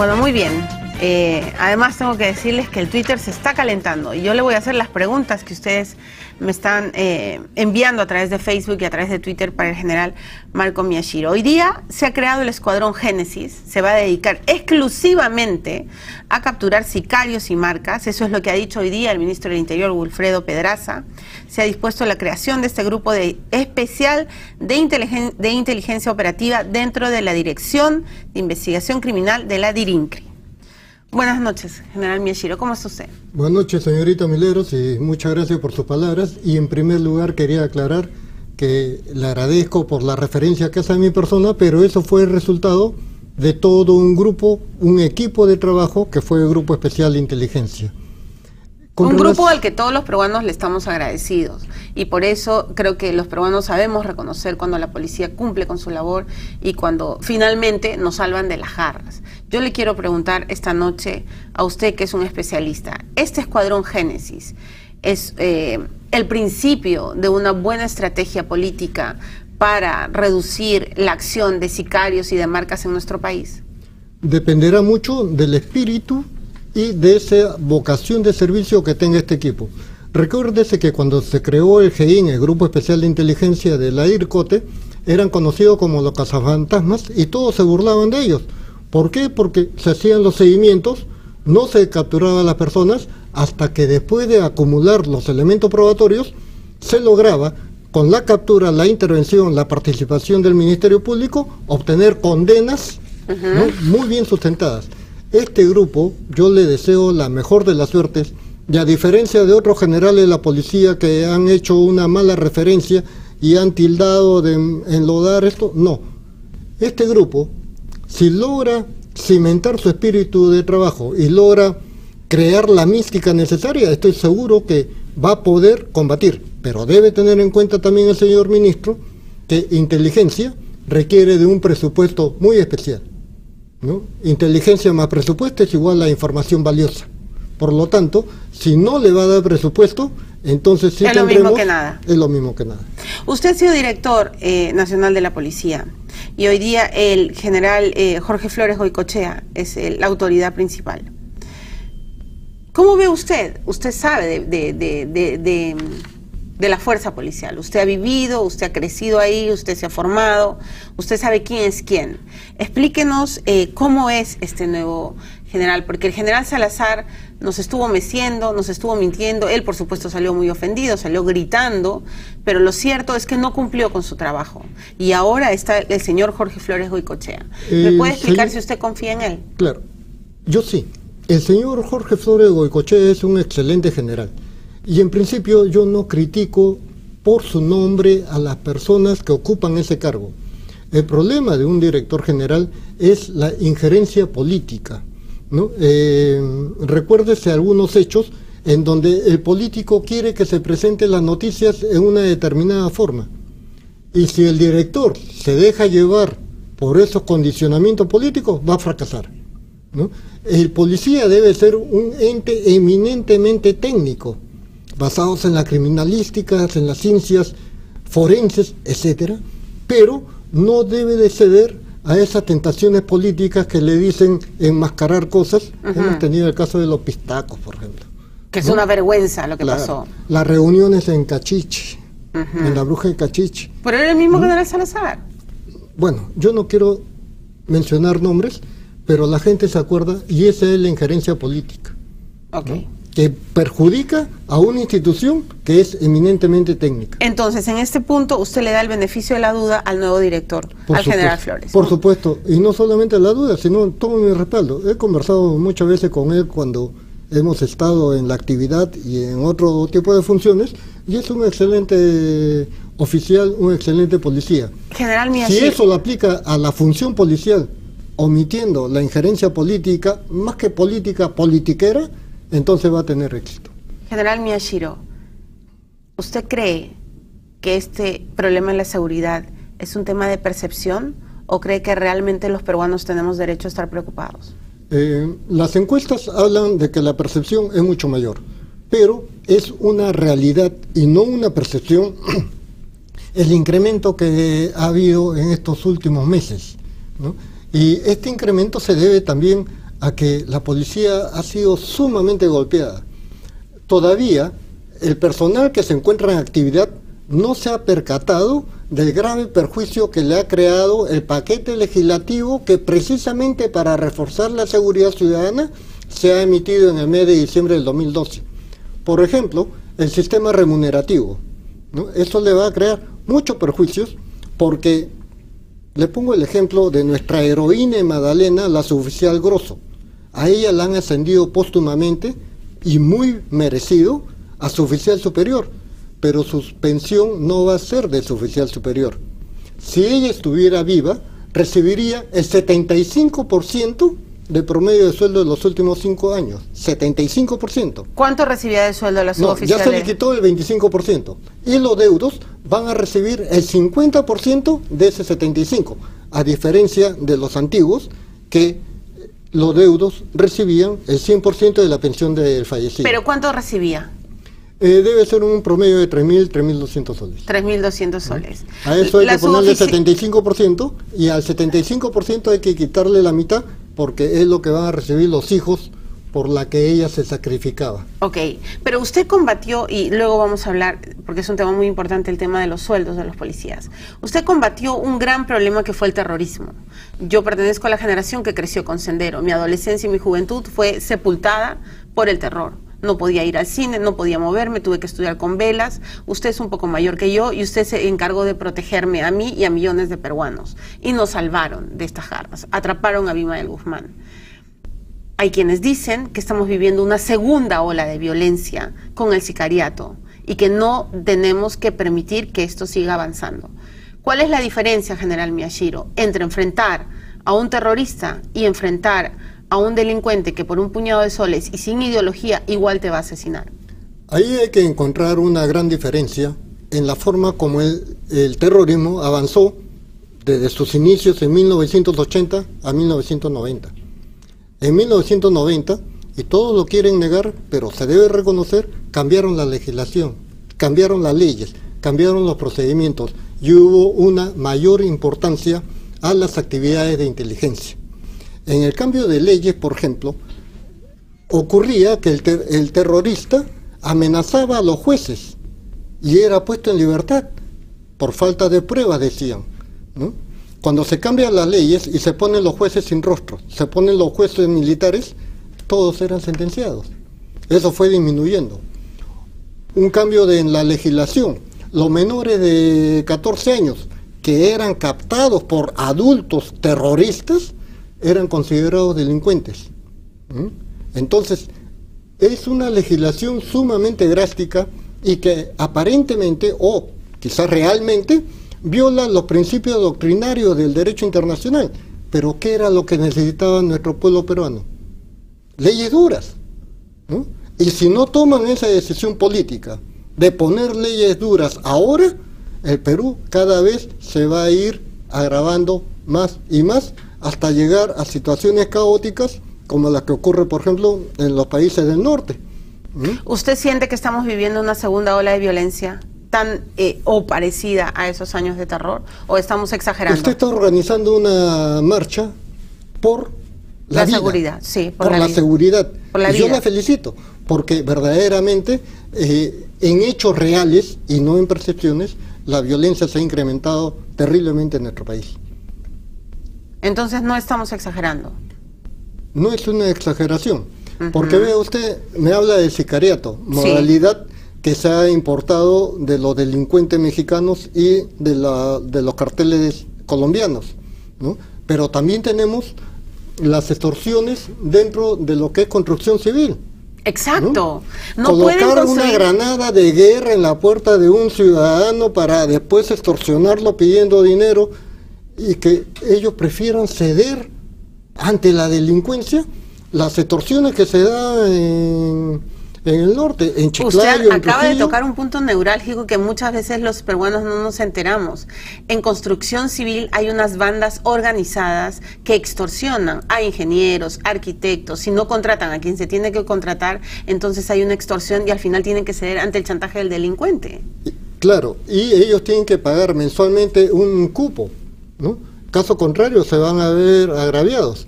Bueno, muy bien. Además tengo que decirles que el Twitter se está calentando y yo le voy a hacer las preguntas que ustedes me están enviando a través de Facebook y a través de Twitter para el general Marco Miyashiro. Hoy día se ha creado el Escuadrón Génesis, se va a dedicar exclusivamente a capturar sicarios y marcas. Eso es lo que ha dicho hoy día el ministro del Interior, Wilfredo Pedraza. Se ha dispuesto la creación de este grupo especial de inteligencia operativa dentro de la Dirección de Investigación Criminal de la DIRINCRI. Buenas noches, general Miyashiro, ¿cómo está usted? Buenas noches, señorita Mileros, y muchas gracias por sus palabras. Y en primer lugar quería aclarar que le agradezco por la referencia que hace a mi persona, pero eso fue el resultado de todo un grupo, un equipo de trabajo que fue el Grupo Especial de Inteligencia. Un grupo al que todos los peruanos le estamos agradecidos y por eso creo que los peruanos sabemos reconocer cuando la policía cumple con su labor y cuando finalmente nos salvan de las garras. Yo le quiero preguntar esta noche a usted, que es un especialista, ¿este Escuadrón Génesis es el principio de una buena estrategia política para reducir la acción de sicarios y de marcas en nuestro país? Dependerá mucho del espíritu y de esa vocación de servicio que tenga este equipo. Recuérdese que cuando se creó el GEIN, el Grupo Especial de Inteligencia de la DIRCOTE, eran conocidos como los cazafantasmas y todos se burlaban de ellos. ¿Por qué? Porque se hacían los seguimientos, no se capturaban a las personas, hasta que después de acumular los elementos probatorios, se lograba, con la captura, la intervención, la participación del Ministerio Público, obtener condenas ¿no? muy bien sustentadas. Este grupo, yo le deseo la mejor de las suertes, y a diferencia de otros generales de la policía que han hecho una mala referencia y han tildado de enlodar esto, no. Este grupo, si logra cimentar su espíritu de trabajo y logra crear la mística necesaria, estoy seguro que va a poder combatir. Pero debe tener en cuenta también el señor ministro que inteligencia requiere de un presupuesto muy especial, ¿no? Inteligencia más presupuesto es igual a información valiosa. Por lo tanto, si no le va a dar presupuesto, entonces sí tendremos... Es lo mismo que nada. Es lo mismo que nada. Usted ha sido director nacional de la policía y hoy día el general Jorge Flores Goycochea es la autoridad principal. ¿Cómo ve usted? Usted sabe de la fuerza policial. Usted ha vivido, usted ha crecido ahí, usted se ha formado, usted sabe quién es quién. Explíquenos cómo es este nuevo general, porque el general Salazar nos estuvo meciendo, nos estuvo mintiendo. Él, por supuesto, salió muy ofendido, salió gritando, pero lo cierto es que no cumplió con su trabajo. Y ahora está el señor Jorge Flores Goycochea. ¿Me puede explicar si usted confía en él? Claro, yo sí. El señor Jorge Flores Goycochea es un excelente general. Y en principio yo no critico por su nombre a las personas que ocupan ese cargo. El problema de un director general es la injerencia política, ¿no? Recuérdese algunos hechos en donde el político quiere que se presenten las noticias en una determinada forma. Y si el director se deja llevar por esos condicionamientos políticos, va a fracasar, ¿no? El policía debe ser un ente eminentemente técnico, basados en la criminalística, en las ciencias forenses, etcétera, pero no debe de ceder a esas tentaciones políticas que le dicen enmascarar cosas. Hemos tenido el caso de los pistacos, por ejemplo. Que es una vergüenza lo que pasó. Las reuniones en Cachiche, en la bruja de Cachiche. Pero era el mismo general Salazar. Bueno, yo no quiero mencionar nombres, pero la gente se acuerda y esa es la injerencia política. ¿No? Que perjudica a una institución que es eminentemente técnica. Entonces, en este punto, usted le da el beneficio de la duda al nuevo director, al general Flores. Por supuesto, y no solamente la duda, sino todo mi respaldo. He conversado muchas veces con él cuando hemos estado en la actividad y en otro tipo de funciones, y es un excelente oficial, un excelente policía. General Miyashiro, si eso lo aplica a la función policial, omitiendo la injerencia política, más que política, politiquera, entonces va a tener éxito. General Miyashiro, ¿usted cree que este problema de la seguridad es un tema de percepción o cree que realmente los peruanos tenemos derecho a estar preocupados? Las encuestas hablan de que la percepción es mucho mayor, pero es una realidad y no una percepción el incremento que ha habido en estos últimos meses, ¿no? Y este incremento se debe también a que la policía ha sido sumamente golpeada. Todavía el personal que se encuentra en actividad no se ha percatado del grave perjuicio que le ha creado el paquete legislativo que precisamente para reforzar la seguridad ciudadana se ha emitido en el mes de diciembre del 2012. Por ejemplo, el sistema remunerativo, ¿no? Eso le va a crear muchos perjuicios porque, le pongo el ejemplo de nuestra heroína en Magdalena, la suboficial Grosso. A ella la han ascendido póstumamente y muy merecido a suboficial superior, pero su pensión no va a ser de suboficial superior. Si ella estuviera viva, recibiría el 75% de promedio de sueldo de los últimos 5 años. 75%. ¿Cuánto recibía de sueldo la suboficial? No, ya se le quitó el 25%. Y los deudos van a recibir el 50% de ese 75%, a diferencia de los antiguos, que los deudos recibían el 100% de la pensión del fallecido. ¿Pero cuánto recibía? Debe ser un promedio de 3.000, 3.200 soles. 3.200 soles. A eso hay que ponerle 75% y al 75% hay que quitarle la mitad porque es lo que van a recibir los hijos por la que ella se sacrificaba. Ok, pero usted combatió, y luego vamos a hablar, porque es un tema muy importante, el tema de los sueldos de los policías. Usted combatió un gran problema que fue el terrorismo. Yo pertenezco a la generación que creció con Sendero. Mi adolescencia y mi juventud fue sepultada por el terror. No podía ir al cine, no podía moverme, tuve que estudiar con velas. Usted es un poco mayor que yo y usted se encargó de protegerme a mí y a millones de peruanos. Y nos salvaron de estas garras, atraparon a Abimael Guzmán. Hay quienes dicen que estamos viviendo una segunda ola de violencia con el sicariato y que no tenemos que permitir que esto siga avanzando. ¿Cuál es la diferencia, general Miyashiro, entre enfrentar a un terrorista y enfrentar a un delincuente que por un puñado de soles y sin ideología igual te va a asesinar? Ahí hay que encontrar una gran diferencia en la forma como el terrorismo avanzó desde sus inicios en 1980 a 1990. En 1990, y todos lo quieren negar, pero se debe reconocer, cambiaron la legislación, cambiaron las leyes, cambiaron los procedimientos y hubo una mayor importancia a las actividades de inteligencia. En el cambio de leyes, por ejemplo, ocurría que el terrorista amenazaba a los jueces y era puesto en libertad por falta de pruebas, decían, ¿no? Cuando se cambian las leyes y se ponen los jueces sin rostro, se ponen los jueces militares, todos eran sentenciados. Eso fue disminuyendo. Un cambio en la legislación. Los menores de 14 años que eran captados por adultos terroristas eran considerados delincuentes. Entonces, es una legislación sumamente drástica y que aparentemente, o quizás realmente, viola los principios doctrinarios del derecho internacional. Pero ¿qué era lo que necesitaba nuestro pueblo peruano? Leyes duras, ¿no? Y si no toman esa decisión política de poner leyes duras ahora, el Perú cada vez se va a ir agravando más y más hasta llegar a situaciones caóticas como las que ocurre, por ejemplo, en los países del norte. ¿Usted siente que estamos viviendo una segunda ola de violencia tan o parecida a esos años de terror, o estamos exagerando? Usted está organizando una marcha por la vida, seguridad, sí, por la seguridad. Por la y vida. yo la felicito, porque verdaderamente en hechos reales y no en percepciones, la violencia se ha incrementado terriblemente en nuestro país. Entonces no estamos exagerando. No es una exageración, porque vea usted, me habla de sicariato, modalidad que se ha importado de los delincuentes mexicanos y de los carteles colombianos, ¿no? Pero también tenemos las extorsiones dentro de lo que es construcción civil. Exacto. ¿No? Colocar una granada de guerra en la puerta de un ciudadano para después extorsionarlo pidiendo dinero y que ellos prefieran ceder ante la delincuencia. Las extorsiones que se dan en el norte, en Chiclayo, usted acaba de tocar un punto neurálgico que muchas veces los peruanos no nos enteramos. En construcción civil hay unas bandas organizadas que extorsionan a ingenieros, arquitectos. Si no contratan a quien se tiene que contratar, entonces hay una extorsión y al final tienen que ceder ante el chantaje del delincuente. Claro, y ellos tienen que pagar mensualmente un cupo, ¿no? Caso contrario se van a ver agraviados.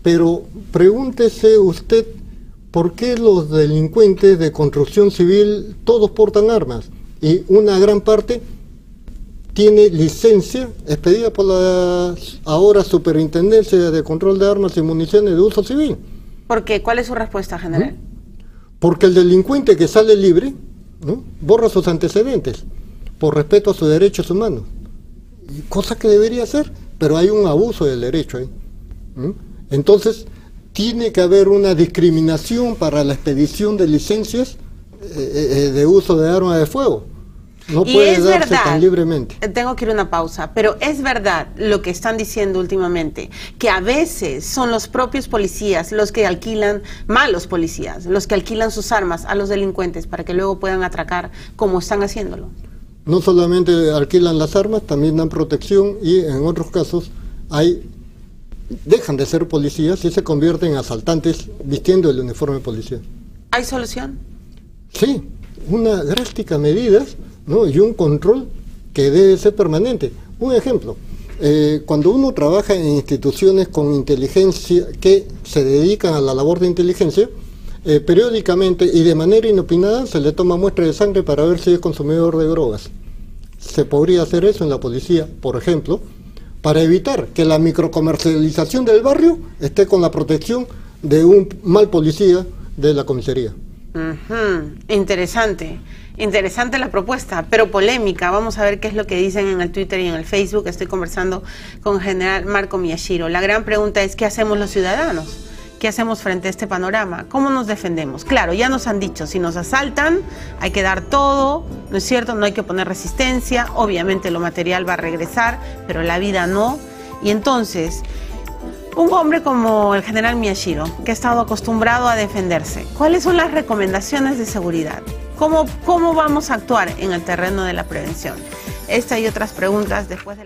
pero pregúntese usted por qué los delincuentes de construcción civil todos portan armas y una gran parte tiene licencia expedida por la ahora Superintendencia de Control de Armas y Municiones de Uso Civil. ¿Por qué? ¿Cuál es su respuesta, general? Porque el delincuente que sale libre, ¿no?, borra sus antecedentes por respeto a sus derechos humanos, cosa que debería hacer, pero hay un abuso del derecho ahí. Entonces tiene que haber una discriminación para la expedición de licencias de uso de armas de fuego. No puede darse tan libremente. Tengo que ir a una pausa, pero es verdad lo que están diciendo últimamente, que a veces son los propios policías los que alquilan, malos policías, los que alquilan sus armas a los delincuentes para que luego puedan atracar como están haciéndolo. No solamente alquilan las armas, también dan protección y en otros casos dejan de ser policías y se convierten en asaltantes vistiendo el uniforme policial. ¿Hay solución? Sí, una drástica medida, ¿no?, y un control que debe ser permanente. Un ejemplo, cuando uno trabaja en instituciones con inteligencia que se dedican a la labor de inteligencia, periódicamente y de manera inopinada se le toma muestra de sangre para ver si es consumidor de drogas. Se podría hacer eso en la policía, por ejemplo, para evitar que la microcomercialización del barrio esté con la protección de un mal policía de la comisaría. Interesante. Interesante la propuesta, pero polémica. Vamos a ver qué es lo que dicen en el Twitter y en el Facebook. Estoy conversando con el general Marco Miyashiro. La gran pregunta es, ¿qué hacemos los ciudadanos? ¿Qué hacemos frente a este panorama? ¿Cómo nos defendemos? Claro, ya nos han dicho, si nos asaltan, hay que dar todo, ¿no es cierto? No hay que poner resistencia, obviamente lo material va a regresar, pero la vida no. Y entonces, un hombre como el general Miyashiro, que ha estado acostumbrado a defenderse, ¿cuáles son las recomendaciones de seguridad? ¿Cómo vamos a actuar en el terreno de la prevención? Esta y otras preguntas después de la...